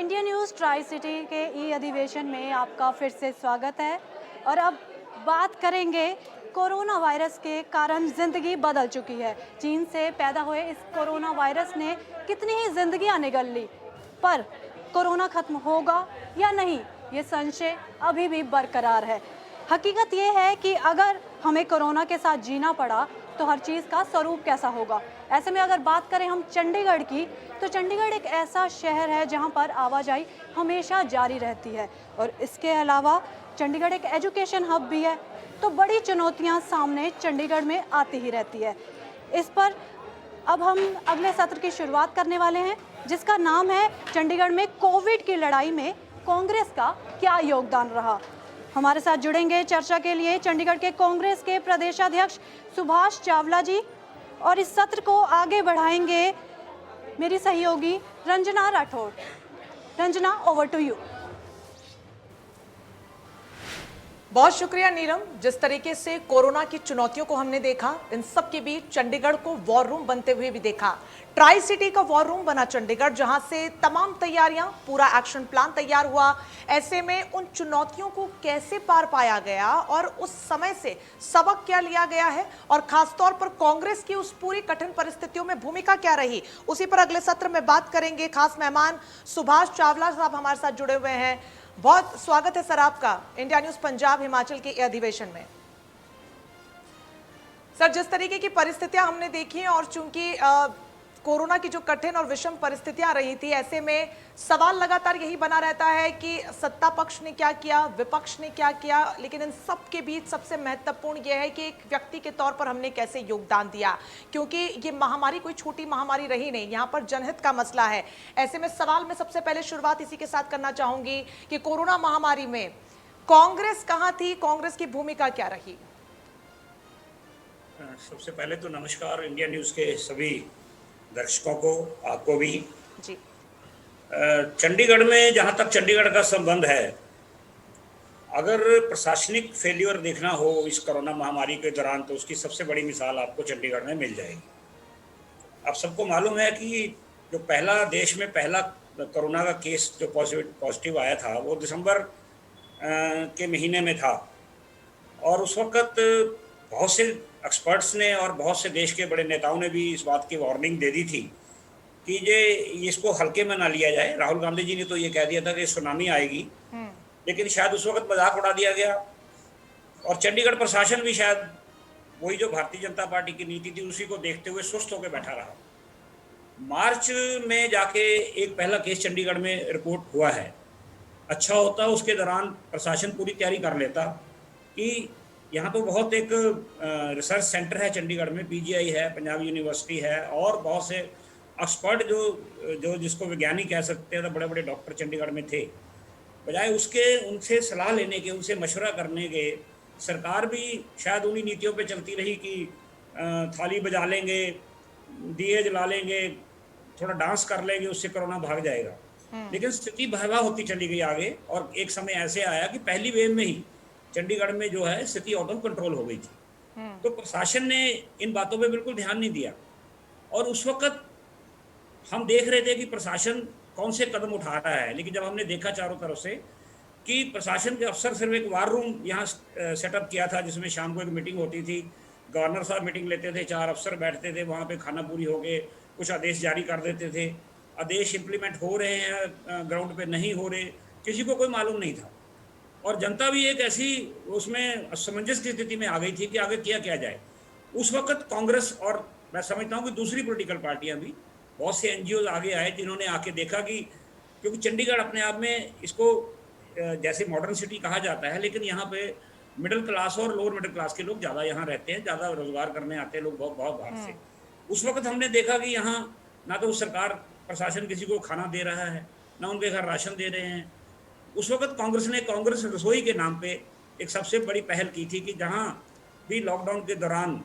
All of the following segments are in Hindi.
इंडिया न्यूज़ ट्राई सिटी के ई अधिवेशन में आपका फिर से स्वागत है। और अब बात करेंगे, कोरोना वायरस के कारण ज़िंदगी बदल चुकी है। चीन से पैदा हुए इस कोरोना वायरस ने कितनी ही जिंदगियां निगल ली, पर कोरोना खत्म होगा या नहीं, ये संशय अभी भी बरकरार है। हकीकत ये है कि अगर हमें कोरोना के साथ जीना पड़ा तो हर चीज़ का स्वरूप कैसा होगा। ऐसे में अगर बात करें हम चंडीगढ़ की, तो चंडीगढ़ एक ऐसा शहर है जहां पर आवाजाही हमेशा जारी रहती है और इसके अलावा चंडीगढ़ एक एजुकेशन हब भी है। तो बड़ी चुनौतियां सामने चंडीगढ़ में आती ही रहती है। इस पर अब हम अगले सत्र की शुरुआत करने वाले हैं, जिसका नाम है चंडीगढ़ में कोविड की लड़ाई में कांग्रेस का क्या योगदान रहा। हमारे साथ जुड़ेंगे चर्चा के लिए चंडीगढ़ के कांग्रेस के प्रदेशाध्यक्ष सुभाष चावला जी, और इस सत्र को आगे बढ़ाएंगे मेरी सहयोगी Ranjana Rathore. Ranjana, over to you. बहुत शुक्रिया नीरम। जिस तरीके से कोरोना की चुनौतियों को हमने देखा, इन सब के बीच चंडीगढ़ को वॉर रूम बनते हुए भी देखा। ट्राई सिटी का वॉर रूम बना चंडीगढ़, जहां से तमाम तैयारियां, पूरा एक्शन प्लान तैयार हुआ। ऐसे में उन चुनौतियों को कैसे पार पाया गया और उस समय से सबक क्या लिया गया है, और खासतौर पर कांग्रेस की उस पूरी कठिन परिस्थितियों में भूमिका क्या रही, उसी पर अगले सत्र में बात करेंगे। खास मेहमान सुभाष चावला साहब हमारे साथ जुड़े हुए हैं। बहुत स्वागत है सर आपका इंडिया न्यूज पंजाब हिमाचल के अधिवेशन में। सर, जिस तरीके की परिस्थितियां हमने देखी हैं और चूंकि कोरोना की जो कठिन और विषम परिस्थितियां रही थी, ऐसे में सवाल लगातार यही बना रहता है कि सत्ता पक्ष ने क्या किया, विपक्ष ने क्या किया, लेकिन इन सब के बीच सबसे महत्वपूर्ण यह है कि एक व्यक्ति के तौर पर हमने कैसे योगदान दिया, क्योंकि ये महामारी कोई छोटी महामारी रही नहीं, यहाँ पर जनहित का मसला है। ऐसे में सवाल में सबसे पहले शुरुआत इसी के साथ करना चाहूंगी कि कोरोना महामारी में कांग्रेस कहाँ थी, कांग्रेस की भूमिका क्या रही। सबसे पहले तो नमस्कार इंडिया न्यूज़ के सभी दर्शकों को, आपको भी जी। चंडीगढ़ में जहां तक चंडीगढ़ का संबंध है, अगर प्रशासनिक फेल्योर देखना हो इस कोरोना महामारी के दौरान, तो उसकी सबसे बड़ी मिसाल आपको चंडीगढ़ में मिल जाएगी। आप सबको मालूम है कि जो देश में पहला कोरोना का केस जो पॉजिटिव आया था, वो दिसंबर के महीने में था, और उस वक्त बहुत से एक्सपर्ट्स ने और बहुत से देश के बड़े नेताओं ने भी इस बात की वार्निंग दे दी थी कि ये इसको हल्के में ना लिया जाए। राहुल गांधी जी ने तो ये कह दिया था कि सुनामी आएगी, लेकिन शायद उस वक्त मजाक उड़ा दिया गया, और चंडीगढ़ प्रशासन भी शायद वही जो भारतीय जनता पार्टी की नीति थी उसी को देखते हुए सुस्त होकर बैठा रहा। मार्च में जाके एक पहला केस चंडीगढ़ में रिपोर्ट हुआ है। अच्छा होता उसके दौरान प्रशासन पूरी तैयारी कर लेता कि यहाँ तो बहुत एक रिसर्च सेंटर है चंडीगढ़ में, पीजीआई है, पंजाब यूनिवर्सिटी है, और बहुत से एक्सपर्ट जो जिसको वैज्ञानिक कह सकते हैं, तो बड़े बड़े डॉक्टर चंडीगढ़ में थे। बजाय उसके उनसे सलाह लेने के, उनसे मशवरा करने के, सरकार भी शायद उन्हीं नीतियों पे चलती रही कि थाली बजा लेंगे, दिए जला लेंगे, थोड़ा डांस कर लेंगे, उससे कोरोना भाग जाएगा। लेकिन स्थिति भयावह होती चली गई आगे, और एक समय ऐसे आया कि पहली वेव में ही चंडीगढ़ में जो है स्थिति आउट ऑफ कंट्रोल हो गई थी। तो प्रशासन ने इन बातों पे बिल्कुल ध्यान नहीं दिया, और उस वक्त हम देख रहे थे कि प्रशासन कौन से कदम उठा रहा है। लेकिन जब हमने देखा चारों तरफ से कि प्रशासन के अफसर सिर्फ एक वार रूम यहाँ सेटअप किया था, जिसमें शाम को एक मीटिंग होती थी, गवर्नर साहब मीटिंग लेते थे, 4 अफसर बैठते थे वहाँ पे, खाना पूरी हो गए, कुछ आदेश जारी कर देते थे। आदेश इम्प्लीमेंट हो रहे हैं ग्राउंड पे, नहीं हो रहे, किसी को कोई मालूम नहीं था, और जनता भी एक ऐसी उसमें असमंजस की स्थिति में आ गई थी कि आगे किया जाए। उस वक्त कांग्रेस, और मैं समझता हूँ कि दूसरी पॉलिटिकल पार्टियां भी, बहुत से एनजीओ आगे आए, जिन्होंने आके देखा कि क्योंकि चंडीगढ़ अपने आप में इसको जैसे मॉडर्न सिटी कहा जाता है, लेकिन यहाँ पे मिडिल क्लास और लोअर मिडिल क्लास के लोग ज़्यादा यहाँ रहते हैं, ज़्यादा रोजगार करने आते हैं लोग बहुत बाहर से। उस वक्त हमने देखा कि यहाँ ना तो सरकार प्रशासन किसी को खाना दे रहा है, ना उनके घर राशन दे रहे हैं। उस वक्त कांग्रेस ने कांग्रेस रसोई के नाम पे एक सबसे बड़ी पहल की थी कि जहां भी लॉकडाउन के दौरान,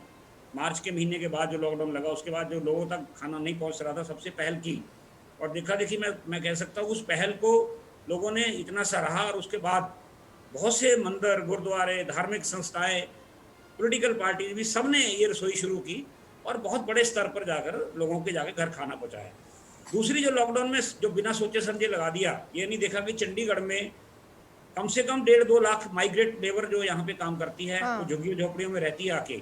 मार्च के महीने के बाद जो लॉकडाउन लगा, उसके बाद जो लोगों तक खाना नहीं पहुंच रहा था, सबसे पहल की, और देखा देखी मैं कह सकता हूँ उस पहल को लोगों ने इतना सराहा, और उसके बाद बहुत से मंदिर, गुरुद्वारे, धार्मिक संस्थाएं, पॉलिटिकल पार्टी भी, सबने ये रसोई शुरू की, और बहुत बड़े स्तर पर जाकर लोगों के घर खाना पहुँचाया। दूसरी जो लॉकडाउन में जो बिना सोचे समझे लगा दिया, ये नहीं देखा कि चंडीगढ़ में कम से कम 1.5-2 लाख माइग्रेट लेबर जो यहाँ पे काम करती है, वो झुग्गियों झोपड़ियों में रहती है आके।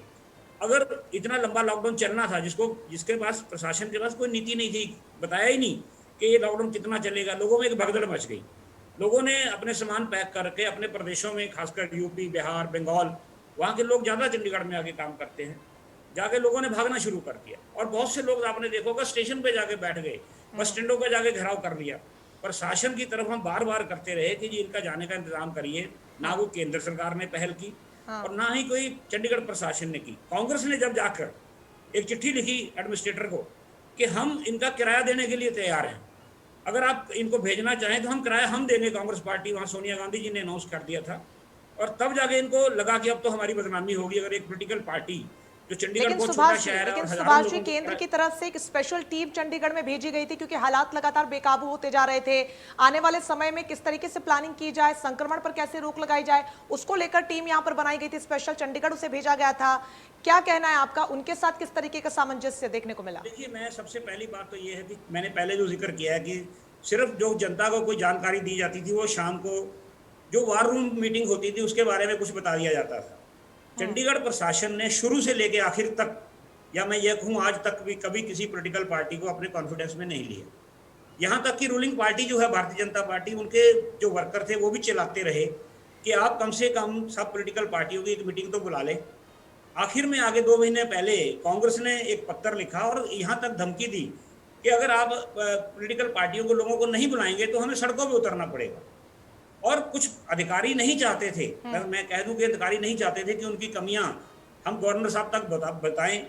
अगर इतना लंबा लॉकडाउन चलना था, जिसके पास प्रशासन के पास कोई नीति नहीं थी, बताया ही नहीं कि ये लॉकडाउन कितना चलेगा, लोगों में एक भगदड़ मच गई। लोगों ने अपने सामान पैक करके अपने प्रदेशों में, खासकर यूपी, बिहार, बंगाल, वहाँ के लोग ज़्यादा चंडीगढ़ में आके काम करते हैं, जाके लोगों ने भागना शुरू कर दिया। और बहुत से लोग आपने देखा होगा स्टेशन पे जाके बैठ गए, बस स्टैंडों पे जाके घेराव कर लिया। प्रशासन की तरफ हम बार बार करते रहे कि जी इनका जाने का इंतजाम करिए, ना वो केंद्र सरकार ने पहल की और ना ही कोई चंडीगढ़ प्रशासन ने की। कांग्रेस ने जब जाकर एक चिट्ठी लिखी एडमिनिस्ट्रेटर को कि हम इनका किराया देने के लिए तैयार हैं, अगर आप इनको भेजना चाहें तो हम किराया हम देंगे, कांग्रेस पार्टी, वहाँ सोनिया गांधी जी ने अनाउंस कर दिया था। और तब जाके इनको लगा कि अब तो हमारी बदनामी होगी अगर एक पॉलिटिकल पार्टी जो चंडीगढ़ लेकिन बहुत छोटा सुभाष जी, शहर है लेकिन और हजारों सुभाष जी, लोगों केंद्र की तरफ से एक स्पेशल टीम चंडीगढ़ में भेजी गई थी क्योंकि हालात लगातार बेकाबू होते जा रहे थे। आने वाले समय में किस तरीके से प्लानिंग की जाए, संक्रमण पर कैसे रोक लगाई जाए, उसको लेकर टीम यहाँ पर बनाई गई थी स्पेशल, चंडीगढ़ उसे भेजा गया था। क्या कहना है आपका, उनके साथ किस तरीके का सामंजस्य देखने को मिला? देखिए, मैं सबसे पहली बात तो ये है कि मैंने पहले जो जिक्र किया है कि सिर्फ जो जनता को कोई जानकारी दी जाती थी वो शाम को जो वार रूम मीटिंग होती थी उसके बारे में कुछ बता दिया जाता था। चंडीगढ़ प्रशासन ने शुरू से लेके आखिर तक, या मैं ये कहूँ आज तक भी, कभी किसी पॉलिटिकल पार्टी को अपने कॉन्फिडेंस में नहीं लिया। यहाँ तक कि रूलिंग पार्टी जो है भारतीय जनता पार्टी, उनके जो वर्कर थे वो भी चिल्लाते रहे कि आप कम से कम सब पॉलिटिकल पार्टियों की एक मीटिंग तो बुला लें। आखिर में आगे 2 महीने पहले कांग्रेस ने एक पत्र लिखा और यहाँ तक धमकी दी कि अगर आप पॉलिटिकल पार्टियों को, लोगों को नहीं बुलाएंगे तो हमें सड़कों पे उतरना पड़ेगा। और कुछ अधिकारी नहीं चाहते थे, मैं कह दूं कि अधिकारी नहीं चाहते थे कि उनकी कमियां हम गवर्नर साहब तक बताएं,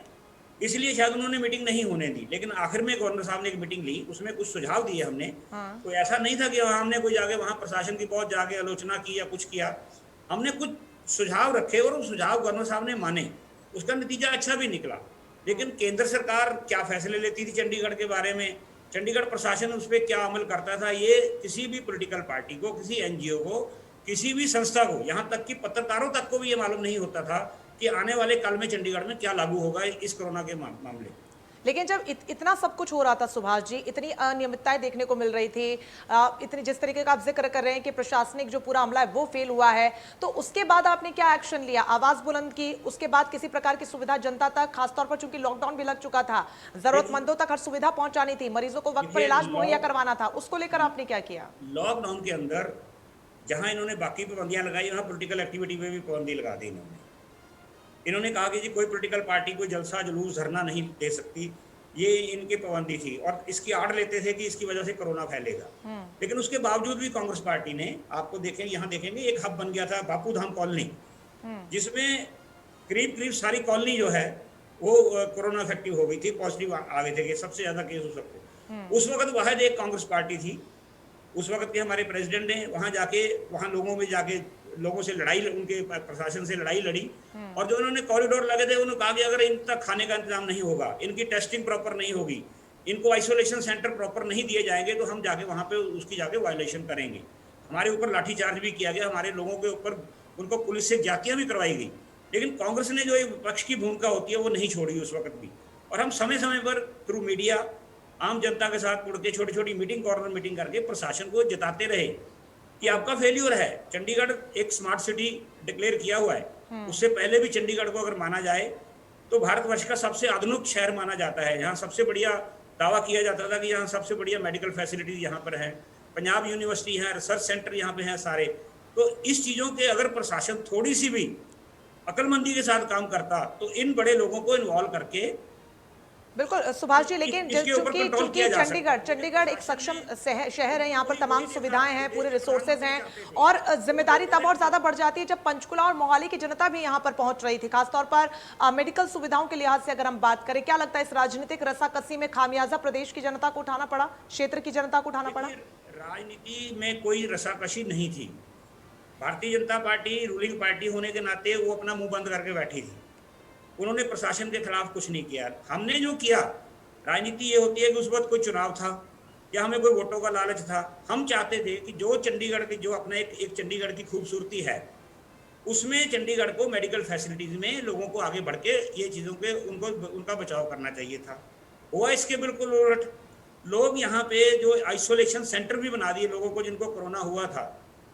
इसलिए शायद उन्होंने मीटिंग नहीं होने दी। लेकिन आखिर में गवर्नर साहब ने एक मीटिंग ली, उसमें कुछ सुझाव दिए हमने। कोई ऐसा नहीं था कि हमने कोई जाके वहां प्रशासन की बहुत जाके आलोचना की या कुछ किया, हमने कुछ सुझाव रखे और वो सुझाव गवर्नर साहब ने माने, उसका नतीजा अच्छा भी निकला। लेकिन केंद्र सरकार क्या फैसले लेती थी चंडीगढ़ के बारे में, चंडीगढ़ प्रशासन उस पर क्या अमल करता था, ये किसी भी पॉलिटिकल पार्टी को, किसी एनजीओ को, किसी भी संस्था को, यहाँ तक कि पत्रकारों तक को भी ये मालूम नहीं होता था कि आने वाले काल में चंडीगढ़ में क्या लागू होगा इस कोरोना के मामले। लेकिन जब इतना सब कुछ हो रहा था सुभाष जी, इतनी अनियमितताएं देखने को मिल रही थी, इतनी जिस तरीके का आप जिक्र कर रहे हैं कि प्रशासनिक जो पूरा अमला है वो फेल हुआ है, तो उसके बाद आपने क्या एक्शन लिया? आवाज बुलंद की, उसके बाद किसी प्रकार की सुविधा जनता तक, खासतौर पर चूंकि लॉकडाउन भी लग चुका था, जरूरतमंदों तक हर सुविधा पहुंचानी थी, मरीजों को वक्त पर इलाज मुहैया करवाना था, उसको लेकर आपने क्या किया? लॉकडाउन के अंदर जहां इन्होंने बाकी पाबंदियां लगाई, वहां पॉलिटिकल एक्टिविटी पे भी पाबंदी लगा दी इन्होंने कहा कि जी कोई पॉलिटिकल पार्टी कोई जलसा जुलूस धरना नहीं दे सकती, ये इनकी पाबंदी थी। और इसकी आड़ लेते थे कि इसकी वजह से कोरोना फैलेगा। लेकिन उसके बावजूद भी कांग्रेस पार्टी ने, आपको देखें यहाँ देखेंगे, एक हब बन गया था बापू धाम कॉलोनी, जिसमें करीब करीब सारी कॉलोनी जो है वो कोरोना इफेक्टिव हो गई थी, पॉजिटिव आ गए थे, सबसे ज्यादा केस हो सकते। उस वक्त वह एक कांग्रेस पार्टी थी, उस वक्त के हमारे प्रेसिडेंट ने वहां जाके, वहां लोगों में जाके लोगों से लड़ाई, उनके प्रशासन से लड़ाई लड़ी। और जो उन्होंने कॉरिडोर लगे थे उन्होंने कहा कि अगर इन तक खाने का इंतजाम नहीं होगा, इनकी टेस्टिंग प्रॉपर नहीं होगी, इनको आइसोलेशन सेंटर प्रॉपर नहीं दिए जाएंगे, तो हम जाके वहां पे उसकी जाके वायलेशन करेंगे। हमारे ऊपर लाठीचार्ज भी किया गया, हमारे लोगों के ऊपर, उनको पुलिस से ज्यादतियां भी करवाई गई। लेकिन कांग्रेस ने जो विपक्ष की भूमिका होती है वो नहीं छोड़ी उस वक्त भी। और हम समय समय पर थ्रू मीडिया आम जनता के साथ मुड़ के छोटी छोटी मीटिंग, कॉर्नर मीटिंग करके प्रशासन को जताते रहे कि आपका फेल्यूर है। चंडीगढ़ एक स्मार्ट सिटी डिक्लेयर किया हुआ है, उससे पहले भी चंडीगढ़ को अगर माना जाए तो भारतवर्ष का सबसे आधुनिक शहर माना जाता है। यहाँ सबसे बढ़िया दावा किया जाता था कि यहाँ सबसे बढ़िया मेडिकल फैसिलिटीज यहाँ पर है, पंजाब यूनिवर्सिटी है, रिसर्च सेंटर यहाँ पे हैं सारे। तो इस चीज़ों के अगर प्रशासन थोड़ी सी भी अक्लमंदी के साथ काम करता तो इन बड़े लोगों को इन्वॉल्व करके, बिल्कुल सुभाष जी, लेकिन चूंकि चंडीगढ़ एक सक्षम शहर है, यहाँ पर तमाम सुविधाएं हैं, पूरे रिसोर्सेज हैं, और जिम्मेदारी तब और ज्यादा बढ़ जाती है जब पंचकुला और मोहाली की जनता भी यहाँ पर पहुंच रही थी, खासतौर पर मेडिकल सुविधाओं के लिहाज से अगर हम बात करें। क्या लगता है इस राजनीतिक रसाकसी में खामियाजा प्रदेश की जनता को उठाना पड़ा, क्षेत्र की जनता को उठाना पड़ा? राजनीति में कोई रसाकसी नहीं थी। Bharatiya Janata party ruling party होने के नाते वो अपना मुंह बंद करके बैठी थी, उन्होंने प्रशासन के खिलाफ कुछ नहीं किया। हमने जो किया, राजनीति ये होती है कि उस वक्त कोई चुनाव था या हमें कोई वोटों का लालच था, हम चाहते थे कि जो चंडीगढ़ की, जो अपना एक चंडीगढ़ की खूबसूरती है, उसमें चंडीगढ़ को मेडिकल फैसिलिटीज में लोगों को आगे बढ़ के ये चीज़ों के उनका बचाव करना चाहिए था। हुआ इसके बिल्कुल उलट। लोग यहाँ पे जो आइसोलेशन सेंटर भी बना दिए लोगों को जिनको कोरोना हुआ था।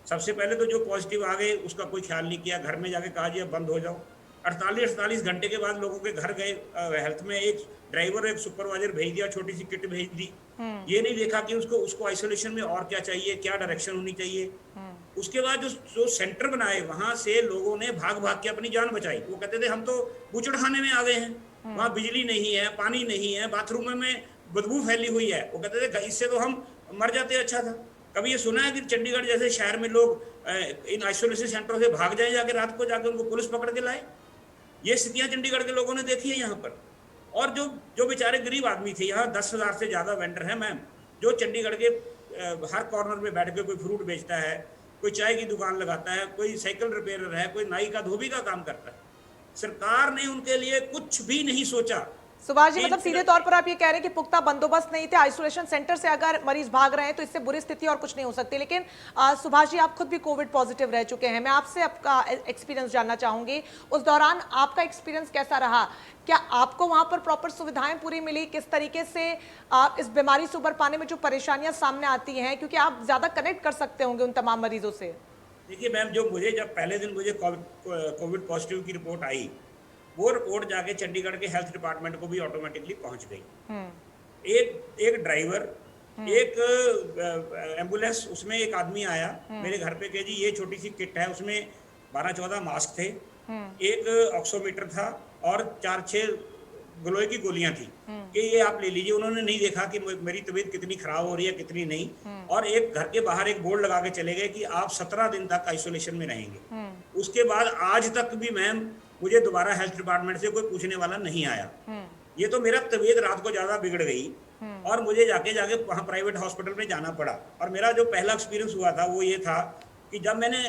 सबसे पहले तो जो पॉजिटिव आ गए उसका कोई ख्याल नहीं किया, घर में जाके कहा जी अब बंद हो जाओ। 48 घंटे के बाद लोगों के घर गए, हेल्थ में एक ड्राइवर एक सुपरवाइजर भेज दिया, छोटी सी किट भेज दी। ये नहीं देखा कि उसको उसको आइसोलेशन में और क्या चाहिए, क्या डायरेक्शन होनी चाहिए। उसके बाद जो सेंटर बनाए वहां से लोगों ने भाग भाग के अपनी जान बचाई। वो कहते थे हम तो बूचड़खाने में आ गए हैं, वहां बिजली नहीं है, पानी नहीं है, बाथरूम में बदबू फैली हुई है। वो कहते थे इससे तो हम मर जाते अच्छा था। कभी ये सुना है कि चंडीगढ़ जैसे शहर में लोग इन आइसोलेशन सेंटरों से भाग जाए, जाके रात को जाके उनको पुलिस पकड़ के लाए? ये स्थितियां चंडीगढ़ के लोगों ने देखी है यहाँ पर। और जो जो बेचारे गरीब आदमी थे, यहाँ 10,000 से ज्यादा वेंडर हैं मैम, जो चंडीगढ़ के हर कॉर्नर में बैठ के कोई फ्रूट बेचता है, कोई चाय की दुकान लगाता है, कोई साइकिल रिपेयरर है, कोई नाई का धोबी का काम करता है। सरकार ने उनके लिए कुछ भी नहीं सोचा। सुभाष जी, मतलब सीधे तौर पर आप ये कह रहे हैं कि पुख्ता बंदोबस्त नहीं थे, आइसोलेशन सेंटर से अगर मरीज भाग रहे हैं तो इससे बुरी स्थिति और कुछ नहीं हो सकती। लेकिन सुभाष जी, आप खुद भी कोविड पॉजिटिव रह चुके हैं, मैं आपसे आपका एक्सपीरियंस जानना चाहूंगी। उस दौरान आपका एक्सपीरियंस कैसा रहा? क्या आपको वहां पर प्रॉपर सुविधाएं पूरी मिली? किस तरीके से आप इस बीमारी से उबर पाने में जो परेशानियां सामने आती हैं, क्योंकि आप ज्यादा कनेक्ट कर सकते होंगे उन तमाम मरीजों से। देखिए मैम, जो मुझे जब पहले दिन मुझे कोविड पॉजिटिव की रिपोर्ट आई, वो रिपोर्ट जाके चंडीगढ़ के हेल्थ डिपार्टमेंट को भी ऑटोमेटिकली पहुंच गई। एक ड्राइवर, एक एम्बुलेंस, उसमें एक आदमी आया मेरे घर पे कि जी ये छोटी सी किट है, उसमें 12-14 मास्क थे, एक ऑक्सीमीटर था और 4-6 ग्लोए की गोलियां थी कि ये आप ले लीजिए। उन्होंने नहीं देखा कि मेरी तबीयत कितनी खराब हो रही है कितनी नहीं, और एक घर के बाहर एक बोर्ड लगा के चले गए कि आप 17 दिन तक आइसोलेशन में रहेंगे। उसके बाद आज तक भी मैम मुझे दोबारा हेल्थ डिपार्टमेंट से कोई पूछने वाला नहीं आया। ये तो मेरा तबीयत रात को ज्यादा बिगड़ गई और मुझे जाके वहाँ प्राइवेट हॉस्पिटल में जाना पड़ा। और मेरा जो पहला एक्सपीरियंस हुआ था वो ये था कि जब मैंने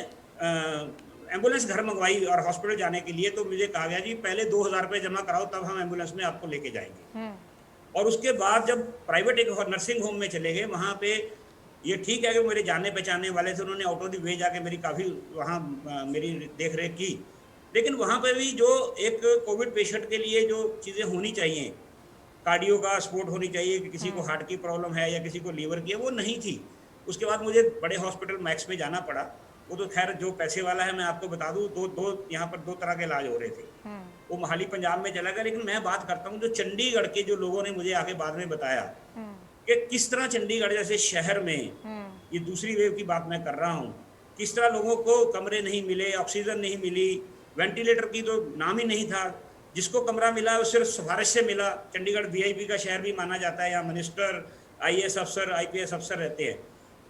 एम्बुलेंस घर मंगवाई और हॉस्पिटल जाने के लिए, तो मुझे कहा गया जी पहले 2,000 रुपये जमा कराओ तब हम एम्बुलेंस में आपको लेके जाएंगे। और उसके बाद जब प्राइवेट एक नर्सिंग होम में चले गए, वहाँ पे ये ठीक है कि मेरे जाने पहचाने वाले थे, उन्होंने ऑटो दी वे जाके मेरी काफ़ी वहाँ मेरी देख रेख की। लेकिन वहाँ पे भी जो एक कोविड पेशेंट के लिए जो चीज़ें होनी चाहिए, कार्डियो का सपोर्ट होनी चाहिए कि किसी को हार्ट की प्रॉब्लम है या किसी को लीवर की है, वो नहीं थी। उसके बाद मुझे बड़े हॉस्पिटल मैक्स में जाना पड़ा। वो तो खैर जो पैसे वाला है, मैं आपको बता दूं, यहाँ पर दो तरह के इलाज हो रहे थे। वो मोहाली पंजाब में चला गया। लेकिन मैं बात करता हूँ जो चंडीगढ़ के जो लोगों ने मुझे आके बाद में बताया कि किस तरह चंडीगढ़ जैसे शहर में, ये दूसरी वेव की बात मैं कर रहा हूँ, किस तरह लोगों को कमरे नहीं मिले, ऑक्सीजन नहीं मिली, वेंटिलेटर की तो नाम ही नहीं था। जिसको कमरा मिला वो सिर्फ सिफारिश से मिला। चंडीगढ़ वीआईपी का शहर भी माना जाता है, यहाँ मिनिस्टर, आईएएस अफसर, आईपीएस अफसर रहते हैं।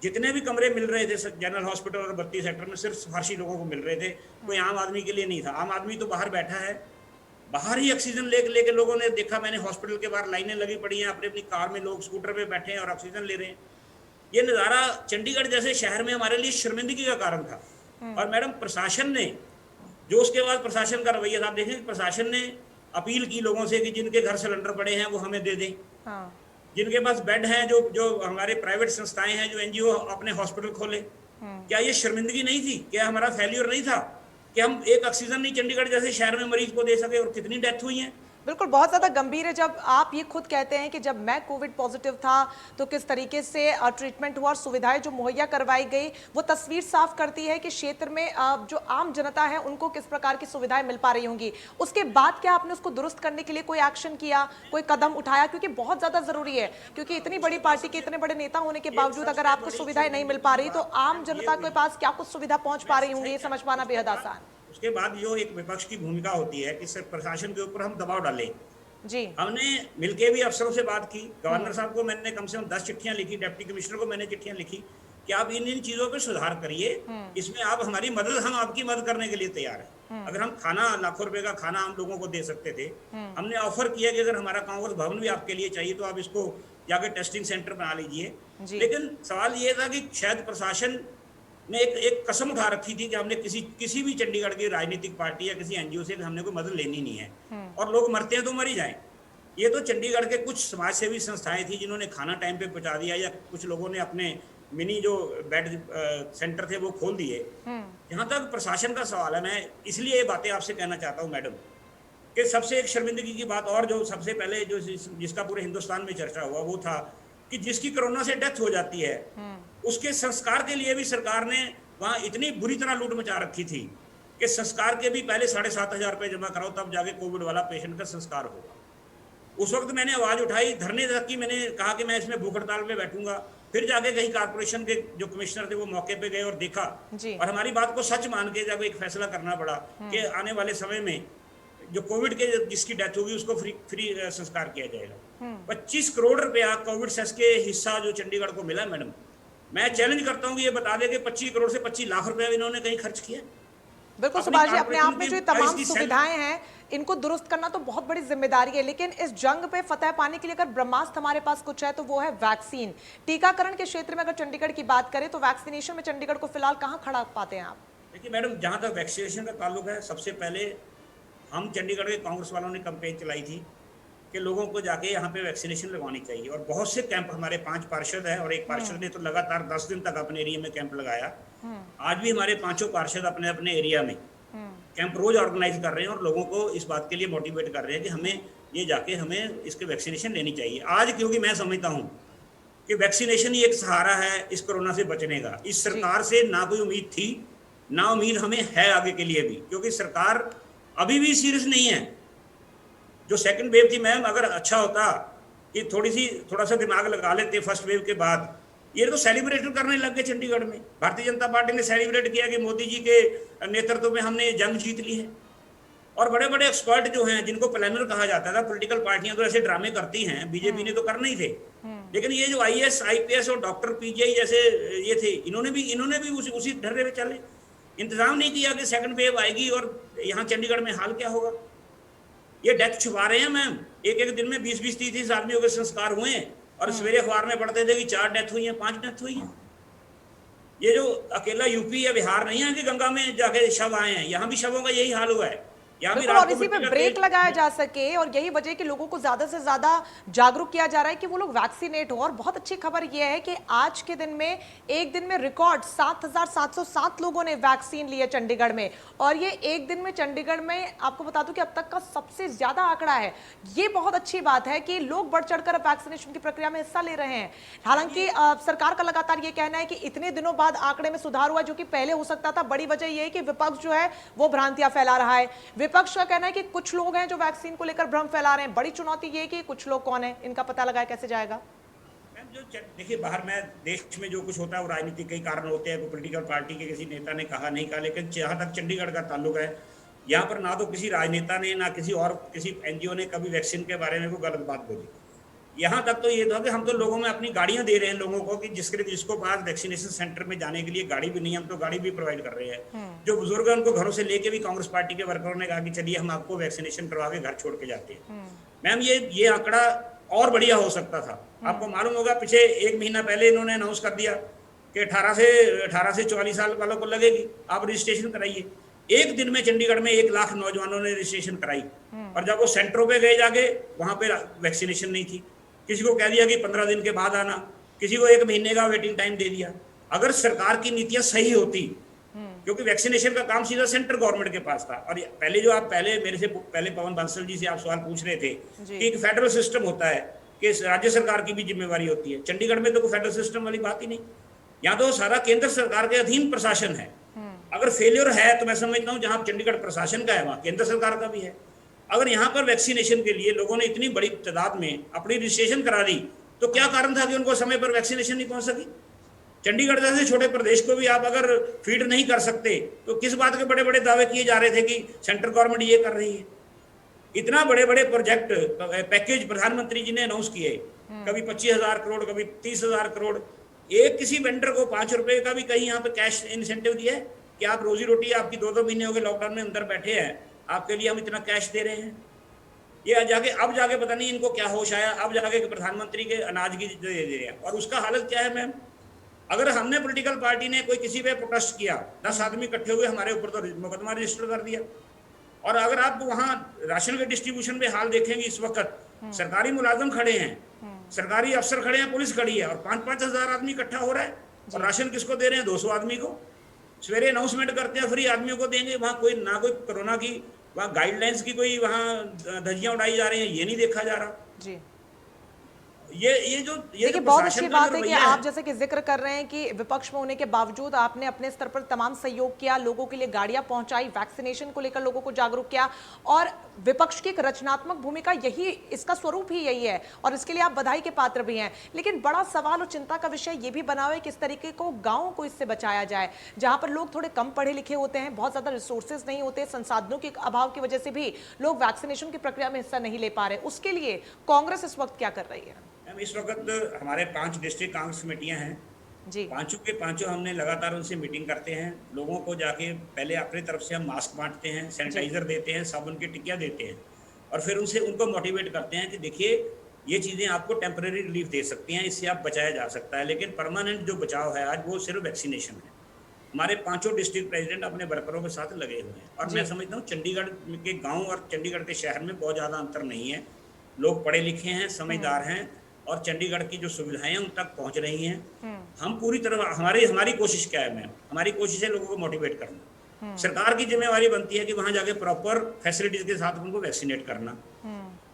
जितने भी कमरे मिल रहे थे जनरल हॉस्पिटल और 32 सेक्टर में, सिर्फ सिफारशी लोगों को मिल रहे थे, कोई आम आदमी के लिए नहीं था। आम आदमी तो बाहर बैठा है, बाहर ही ऑक्सीजन लेके लोगों ने देखा। मैंने हॉस्पिटल के बाहर लाइनें लगी पड़ी हैं, अपनी अपनी कार में लोग स्कूटर पे बैठे हैं और ऑक्सीजन ले रहे हैं। ये नज़ारा चंडीगढ़ जैसे शहर में हमारे लिए शर्मिंदगी का कारण था। और मैडम प्रशासन ने जो उसके बाद प्रशासन का रवैया था, आप देखें प्रशासन ने अपील की लोगों से कि जिनके घर सिलेंडर पड़े हैं वो हमें दे दें। जिनके पास बेड हैं, जो हमारे प्राइवेट संस्थाएं हैं, जो एनजीओ अपने हॉस्पिटल खोले। क्या ये शर्मिंदगी नहीं थी? क्या हमारा फेल्यूर नहीं था कि हम एक ऑक्सीजन नहीं चंडीगढ़ जैसे शहर में मरीज को दे सके? और कितनी डेथ हुई है। बिल्कुल, बहुत ज़्यादा गंभीर है। जब आप ये खुद कहते हैं कि जब मैं कोविड पॉजिटिव था तो किस तरीके से ट्रीटमेंट हुआ और सुविधाएं जो मुहैया करवाई गई, वो तस्वीर साफ करती है कि क्षेत्र में जो आम जनता है उनको किस प्रकार की सुविधाएं मिल पा रही होंगी। उसके बाद क्या आपने उसको दुरुस्त करने के लिए कोई एक्शन किया, कोई कदम उठाया? क्योंकि बहुत ज़्यादा ज़रूरी है, क्योंकि इतनी बड़ी पार्टी के इतने बड़े नेता होने के बावजूद अगर आपको सुविधाएं नहीं मिल पा रही तो आम जनता के पास क्या कुछ सुविधा पहुँच पा रही होंगी, ये समझ पाना बेहद आसान। उसके बाद जो एक विपक्ष की भूमिका होती है कि सिर्फ प्रशासन के ऊपर हम दबाव डालें जी। हमने मिलके भी अफसरों से बात की। गवर्नर साहब को मैंने कम से कम 10 चिट्ठियां लिखी, डिप्टी कमिश्नर को मैंने चिट्ठियां लिखी कि आप इन चीजों पे सुधार करिए, इसमें आप हमारी मदद, हम आपकी मदद करने के लिए तैयार हैं। अगर हम खाना, लाखों रुपए का खाना हम लोगों को दे सकते थे, हमने ऑफर किया कि अगर हमारा कांग्रेस भवन भी आपके लिए चाहिए तो आप इसको जाकर टेस्टिंग सेंटर बना लीजिए। लेकिन सवाल ये था कि शायद प्रशासन ने एक कसम उठा रखी थी कि हमने किसी भी चंडीगढ़ की राजनीतिक पार्टी या किसी एनजीओ से हमने कोई मदद लेनी नहीं है, और लोग मरते हैं तो मर ही जाएं। ये तो चंडीगढ़ के कुछ समाज सेवी संस्थाएं थी जिन्होंने खाना टाइम पे पहुंचा दिया, या कुछ लोगों ने अपने मिनी जो बेड सेंटर थे वो खोल दिए। जहां तक प्रशासन का सवाल है, मैं इसलिए ये बातें आपसे कहना चाहता हूं मैडम कि सबसे एक शर्मिंदगी की बात, और जो सबसे पहले जो जिसका पूरे हिंदुस्तान में चर्चा हुआ, वो था कि जिसकी कोरोना से डेथ हो जाती है उसके संस्कार के लिए भी सरकार ने वहां इतनी बुरी तरह लूट मचा रखी थी कि संस्कार के भी पहले 7,500 रुपए जमा कराओ तब जाके कोविड वाला पेशेंट का संस्कार होगा। उस वक्त मैंने आवाज उठाई, धरने तक की, मैंने कहा कि मैं इसमें भूख हड़ताल में बैठूंगा। फिर जाके कहीं कारपोरेशन के जो कमिश्नर थे वो मौके पे गए और देखा, और हमारी बात को सच मान के जब एक फैसला करना पड़ा कि आने वाले समय में जो कोविड के जिसकी डेथ होगी उसको फ्री संस्कार किया जाएगा। 25 करोड़ रुपया कोविड सेस के हिस्सा जो चंडीगढ़ को मिला मैडम, मैं चैलेंज करता हूँ कि ये बता दे कि 25 करोड़ से 25 लाख रुपया इन्होंने कहीं खर्च किया। बिल्कुल सुभाष जी, अपने आप में जो ये तमाम सुविधाएं हैं इनको दुरुस्त करना तो बहुत बड़ी जिम्मेदारी है, लेकिन इस जंग पे फतह पाने के लिए अगर ब्रह्मास्त्र हमारे पास कुछ है तो वो है वैक्सीन। टीकाकरण के क्षेत्र में अगर चंडीगढ़ की बात करें तो वैक्सीनेशन में चंडीगढ़ को फिलहाल कहाँ खड़ा पाते हैं आप? देखिए मैडम, जहां तक वैक्सीनेशन का ताल्लुक है, सबसे पहले हम चंडीगढ़ के कांग्रेस वालों ने कैंपेन चलाई थी कि लोगों को जाके यहाँ पे वैक्सीनेशन लगवानी चाहिए, और बहुत से कैंप, हमारे 5 पार्षद हैं और एक पार्षद ने तो लगातार 10 दिन तक अपने एरिया में कैंप लगाया। आज भी हमारे 5 पार्षद अपने अपने एरिया में कैंप रोज ऑर्गेनाइज कर रहे हैं और लोगों को इस बात के लिए मोटिवेट कर रहे हैं कि हमें ये जाके हमें इसके वैक्सीनेशन लेनी चाहिए आज, क्योंकि मैं समझता हूँ कि वैक्सीनेशन ही एक सहारा है इस कोरोना से बचने का। इस सरकार से ना कोई उम्मीद थी, ना उम्मीद हमें है आगे के लिए भी, क्योंकि सरकार अभी भी सीरियस नहीं है। जो सेकंड वेव थी मैम, अगर अच्छा होता कि थोड़ा सा दिमाग लगा लेते फर्स्ट वेव के बाद, ये तो सेलिब्रेट करने लग गए चंडीगढ़ में। भारतीय जनता पार्टी ने सेलिब्रेट किया कि मोदी जी के नेतृत्व में हमने जंग जीत ली है, और बड़े बड़े एक्सपर्ट जो हैं जिनको प्लानर कहा जाता था, पॉलिटिकल पार्टियां तो ऐसे ड्रामे करती हैं, बीजेपी ने तो करना ही थे, लेकिन ये जो आईएएस आईपीएस और डॉक्टर पीजीआई जैसे ये थे, इन्होंने भी उसी ढर्रे पे चले, इंतजाम नहीं किया कि सेकंड वेव आएगी और यहाँ चंडीगढ़ में हाल क्या होगा। ये डेथ छुपा रहे हैं मैम, एक दिन में 20-20, 30-30 आदमियों के संस्कार हुए हैं, और सवेरे अखबार में पढ़ते थे कि 4 डेथ हुई हैं, 5 डेथ हुई हैं। ये जो अकेला यूपी या बिहार नहीं है कि गंगा में जाके शव आए हैं, यहाँ भी शवों का यही हाल हुआ है। और इसी पे ब्रेक लगाया जा सके, और यही वजह कि लोगों को ज्यादा से ज्यादा जागरूक किया जा रहा है कि वो लोग वैक्सीनेट हो। और बहुत अच्छी खबर यह है कि आज के दिन में एक दिन में रिकॉर्ड 7,707 लोगों ने वैक्सीन ली है चंडीगढ़ में, और ये एक दिन में चंडीगढ़ में आपको बता दूं कि अब तक का सबसे ज्यादा आंकड़ा है। ये बहुत अच्छी बात है कि लोग बढ़ चढ़कर अब वैक्सीनेशन की प्रक्रिया में हिस्सा ले रहे हैं। हालांकि सरकार का लगातार ये कहना है कि इतने दिनों बाद आंकड़े में सुधार हुआ, जो कि पहले हो सकता था। बड़ी वजह यह है कि विपक्ष जो है वो भ्रांतियां फैला रहा है। विपक्ष का कहना है कि कुछ लोग हैं जो वैक्सीन को लेकर भ्रम फैला रहे हैं। बड़ी चुनौती ये है कि कुछ लोग कौन है, इनका पता लगाया कैसे जाएगा? जो देखिए, बाहर में देश में जो कुछ होता है वो राजनीतिक कई कारण होते हैं, कोई पॉलिटिकल पार्टी के किसी नेता ने कहा नहीं कहा, लेकिन जहाँ तक चंडीगढ़ का ताल्लुक है, यहाँ पर ना तो किसी राजनेता ने ना किसी एनजीओ ने कभी वैक्सीन के बारे में कोई गलत बात बोली। यहाँ तक तो ये था कि हम तो लोगों में अपनी गाड़ियाँ दे रहे हैं लोगों को, कि जिसको पास वैक्सीनेशन सेंटर में जाने के लिए गाड़ी भी नहीं है, हम तो गाड़ी भी प्रोवाइड कर रहे हैं। जो बुजुर्ग हैं उनको घरों से लेके भी कांग्रेस पार्टी के वर्करों ने कहा कि चलिए हम आपको वैक्सीनेशन करवा के घर छोड़ के जाते हैं। मैम, ये आंकड़ा और बढ़िया हो सकता था। आपको मालूम होगा, पीछे 1 महीना पहले इन्होंने अनाउंस कर दिया कि 18 से 44 साल वालों को लगेगी, आप रजिस्ट्रेशन कराइए। एक दिन में चंडीगढ़ में 1 लाख नौजवानों ने रजिस्ट्रेशन कराई, और जब वो सेंटरों पे गए जाके, वहां पे वैक्सीनेशन नहीं थी। किसी को कह दिया कि 15 दिन के बाद आना, किसी को 1 महीने का वेटिंग टाइम दे दिया। अगर सरकार की नीतियां सही होती, क्योंकि वैक्सीनेशन का काम सीधा सेंट्रल गवर्नमेंट के पास था, और पहले जो आप मेरे से पहले पवन बंसल जी से आप सवाल पूछ रहे थे कि एक फेडरल सिस्टम होता है कि राज्य सरकार की भी जिम्मेवारी होती है। चंडीगढ़ में तो कोई फेडरल सिस्टम वाली बात ही नहीं, यहाँ तो सारा केंद्र सरकार के अधीन प्रशासन है। अगर फेलियर है तो मैं समझता हूँ जहाँ चंडीगढ़ प्रशासन का है वहाँ केंद्र सरकार का भी है। अगर यहाँ पर वैक्सीनेशन के लिए लोगों ने इतनी बड़ी तादाद में अपनी रजिस्ट्रेशन करा दी, तो क्या कारण था कि उनको समय पर वैक्सीनेशन नहीं पहुंच सकी? चंडीगढ़ जैसे छोटे प्रदेश को भी आप अगर फीड नहीं कर सकते, तो किस बात के बड़े बड़े दावे किए जा रहे थे कि सेंट्रल गवर्नमेंट ये कर रही है। इतना बड़े बड़े प्रोजेक्ट पैकेज प्रधानमंत्री जी ने अनाउंस किए, कभी 25,000 करोड़, कभी 30,000 करोड़। एक किसी वेंडर को 5 रुपए का भी कहीं यहाँ पे कैश इंसेंटिव दिया है कि आप रोजी रोटी, आपकी 2-2 महीने हो गए लॉकडाउन में अंदर बैठे हैं, आपके लिए हम इतना कैश दे रहे हैं। ये अब जाके पता नहीं इनको क्या होश आया, अब जाके प्रधानमंत्री के अनाज की दे रहे हैं। और उसका हालत क्या है मैम? अगर हमने पॉलिटिकल पार्टी ने कोई किसी पे प्रोटेस्ट किया, 10 आदमी इकट्ठे हुए, हमारे ऊपर तो मुकदमा रजिस्टर कर दिया। और अगर आप वहाँ राशन के डिस्ट्रीब्यूशन में हाल देखेंगे, इस वक्त सरकारी मुलाजिम खड़े हैं, सरकारी अफसर खड़े हैं, पुलिस खड़ी है, और 5-5 हजार आदमी इकट्ठा हो रहा है, और राशन किसको दे रहे हैं? 200 आदमी को। सवेरे अनाउंसमेंट करते हैं फ्री आदमियों को देंगे, वहाँ कोई ना कोई कोरोना की वहाँ गाइडलाइंस की कोई वहाँ धज्जियां उड़ाई जा रही हैं, ये नहीं देखा जा रहा जी। ये देखिए जो बहुत प्रशासन अच्छी का बात जो है कि रवैया आप जैसे कि जिक्र कर रहे हैं कि विपक्ष में होने के बावजूद आपने अपने स्तर पर तमाम सहयोग किया, लोगों के लिए गाड़ियां पहुंचाई, वैक्सीनेशन को लेकर लोगों को जागरूक किया, और विपक्ष की एक रचनात्मक भूमिका यही, इसका स्वरूप ही यही है, और इसके लिए आप बधाई के पात्र भी हैं। लेकिन बड़ा सवाल और चिंता का विषय ये भी बना हुआ है किस तरीके को गाँव को इससे बचाया जाए, जहां पर लोग थोड़े कम पढ़े लिखे होते हैं, बहुत ज्यादा रिसोर्सेज नहीं होते, संसाधनों के अभाव की वजह से भी लोग वैक्सीनेशन की प्रक्रिया में हिस्सा नहीं ले पा रहे। उसके लिए कांग्रेस इस वक्त क्या कर रही है? मैम, इस वक्त हमारे 5 डिस्ट्रिक्ट कांग्रेस कमेटियां हैं जी पांचों के पांचों। हमने लगातार उनसे मीटिंग करते हैं, लोगों को जाके पहले अपनी तरफ से हम मास्क बांटते हैं, सैनिटाइजर देते हैं, साबुन की टिकिया देते हैं, और फिर उनसे उनको मोटिवेट करते हैं कि देखिए ये चीज़ें आपको टेम्परेरी रिलीफ दे सकती हैं, इससे आप बचाया जा सकता है, लेकिन परमानेंट जो बचाव है आज वो सिर्फ वैक्सीनेशन है। हमारे 5 डिस्ट्रिक्ट प्रेसिडेंट अपने वर्करों के साथ लगे हुए हैं, और मैं समझता हूँ चंडीगढ़ के गाँव और चंडीगढ़ के शहर में बहुत ज़्यादा अंतर नहीं है। लोग पढ़े लिखे हैं, समझदार हैं, और चंडीगढ़ की जो सुविधाएं उन तक पहुंच रही हैं। हम पूरी तरह हमारी कोशिश क्या है मैम, हमारी कोशिश है लोगों को मोटिवेट करना। सरकार की जिम्मेवारी बनती है कि वहां जाके प्रॉपर फैसिलिटीज के साथ उनको वैक्सीनेट करना।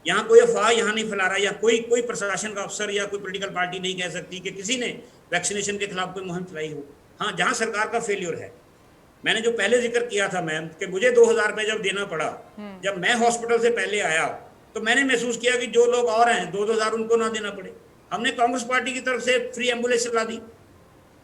यहाँ कोई अफवाह यहाँ नहीं फैला रहा, या कोई प्रशासन का अफसर या कोई पॉलिटिकल पार्टी नहीं कह सकती कि किसी ने वैक्सीनेशन के खिलाफ कोई मुहिम चलाई हो। हाँ, जहाँ सरकार का फेल्योर है, मैंने जो पहले जिक्र किया था मैम कि मुझे 2000 रुपये जब देना पड़ा, जब मैं हॉस्पिटल से पहले आया तो मैंने महसूस किया कि जो लोग और हैं 2,000 उनको ना देना पड़े। हमने कांग्रेस पार्टी की तरफ से फ्री एम्बुलेंस चला दी।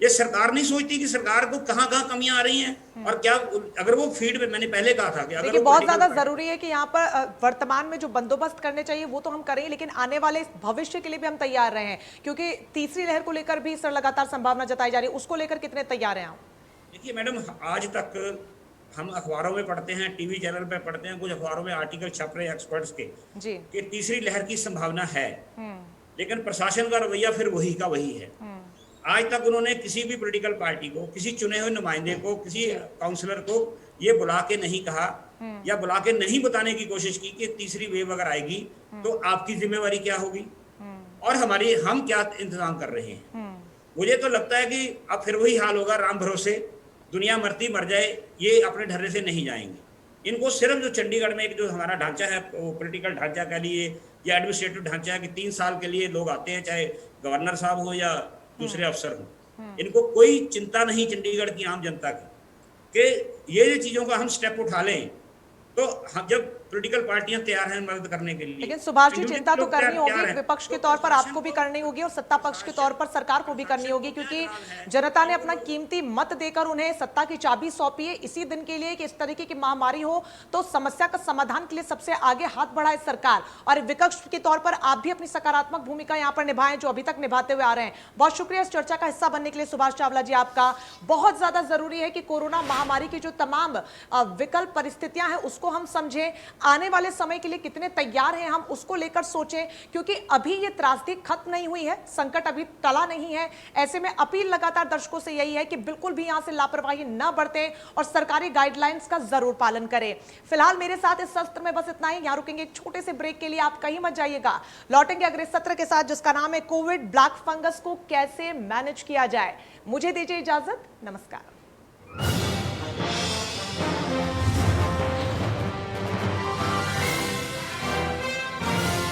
ये सरकार नहीं सोचती कि सरकार को कहाँ कहाँ कमियां आ रही हैं, और क्या अगर वो फीड में, मैंने पहले कहा था कि अगर देखिए बहुत ज्यादा जरूरी है कि यहाँ पर वर्तमान में जो बंदोबस्त करने चाहिए वो तो हम करें, लेकिन आने वाले भविष्य के लिए भी हम तैयार रहे हैं, क्योंकि तीसरी लहर को लेकर भी सर लगातार संभावना जताई जा रही है, उसको लेकर कितने तैयार हैं आप? देखिए मैडम, आज तक हम अखबारों में पढ़ते हैं, टीवी चैनल पे पढ़ते हैं, कुछ अखबारों में आर्टिकल छप रहे हैं एक्सपर्ट्स के जी कि तीसरी लहर की संभावना है, लेकिन प्रशासन का रवैया फिर वही का वही है। आज तक उन्होंने किसी भी पॉलिटिकल पार्टी को, किसी चुने हुए नुमाइंदे को, किसी काउंसलर को ये बुला के नहीं कहा या बुला के नहीं बताने की कोशिश की कि तीसरी वेव अगर आएगी तो आपकी जिम्मेवारी क्या होगी और हम क्या इंतजाम कर रहे हैं। मुझे तो लगता है कि अब फिर वही हाल होगा, राम भरोसे दुनिया मरती मर जाए, ये अपने ढर्रे से नहीं जाएंगे। इनको सिर्फ जो चंडीगढ़ में एक जो हमारा ढांचा है, पॉलिटिकल ढांचा कह लिए या एडमिनिस्ट्रेटिव ढांचा है कि 3 साल के लिए लोग आते हैं, चाहे गवर्नर साहब हो या दूसरे अफसर हो, इनको कोई चिंता नहीं चंडीगढ़ की आम जनता की कि ये चीज़ों का हम स्टेप उठा लें तो हम जब पॉलिटिकल पार्टियां तैयार हैं मदद करने के लिए। लेकिन सुभाष जी, चिंता तो करनी होगी, विपक्ष के तौर पर आपको भी करनी होगी और सत्ता पक्ष के तौर पर सरकार को भी करनी होगी, क्योंकि जनता ने अपना कीमती मत देकर उन्हें सत्ता की चाबी सौंपी है इसी दिन के लिए कि इस तरीके की महामारी हो तो समस्या का समाधान के लिए सबसे आगे हाथ बढ़ाए सरकार, और विपक्ष के तौर पर आप भी अपनी सकारात्मक भूमिका यहाँ पर निभाएं जो अभी तक निभाते हुए आ रहे हैं। बहुत शुक्रिया इस चर्चा का हिस्सा बनने के लिए सुभाष चावला जी आपका। बहुत ज्यादा जरूरी है कि कोरोना महामारी की जो तमाम विकल्प परिस्थितियां हैं उसको हम समझें, आने वाले समय के लिए कितने तैयार हैं हम उसको लेकर सोचें, क्योंकि अभी ये त्रासदी खत्म नहीं हुई है, संकट अभी टला नहीं है। ऐसे में अपील लगातार दर्शकों से यही है कि बिल्कुल भी यहां से लापरवाही न बरतें और सरकारी गाइडलाइंस का जरूर पालन करें। फिलहाल मेरे साथ इस सत्र में बस इतना ही, यहां रुकेंगे एक छोटे से ब्रेक के लिए, आप कहीं मत जाइएगा। लौटेंगे अगले सत्र के साथ जिसका नाम है कोविड ब्लैक फंगस को कैसे मैनेज किया जाए। मुझे दीजिए इजाजत, नमस्कार।